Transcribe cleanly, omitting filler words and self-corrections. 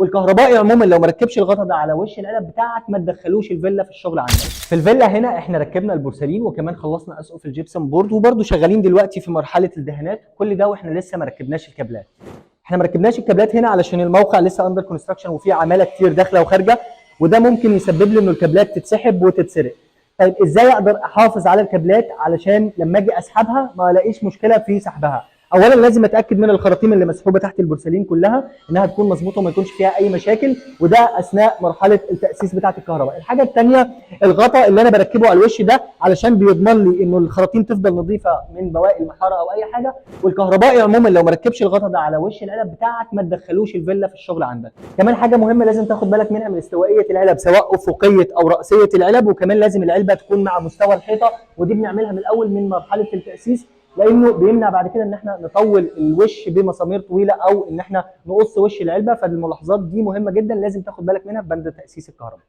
والكهربائي عموما لو ما ركبش الغطا ده على وش العلب بتاعك ما تدخلوش الفيلا في الشغل عندك. في الفيلا هنا احنا ركبنا البورسلين وكمان خلصنا اسقف الجبسن بورد، وبرده شغالين دلوقتي في مرحله الدهانات، كل ده واحنا لسه ما ركبناش الكابلات. احنا ما ركبناش الكابلات هنا علشان الموقع لسه اندر كونستراكشن وفيه عماله كتير داخله وخارجه، وده ممكن يسبب لي انه الكابلات تتسحب وتتسرق. طيب ازاي اقدر احافظ على الكابلات علشان لما اجي اسحبها ما الاقيش مشكله في سحبها؟ اولا لازم اتاكد من الخراطيم اللي مسحوبه تحت البورسلين كلها انها تكون مظبوطه وما يكونش فيها اي مشاكل، وده اثناء مرحله التاسيس بتاعه الكهرباء. الحاجه الثانيه الغطاء اللي انا بركبه على الوش ده علشان بيضمن لي انه الخراطيم تفضل نظيفه من بواقي المحاره او اي حاجه. والكهربائي عموما لو ما ركبش الغطاء ده على وش العلب بتاعك ما تدخلوش الفيلا في الشغل عندك. كمان حاجه مهمه لازم تاخد بالك منها من استوائيه العلب سواء افقيه او راسيه العلب، وكمان لازم العلبه تكون مع مستوى الحيطه، ودي بنعملها من الاول من مرحله التاسيس لانه بيمنع بعد كده ان احنا نطول الوش بمسامير طويله او ان احنا نقص وش العلبه. فالملاحظات دي مهمه جدا لازم تاخد بالك منها في بند تاسيس الكهرباء.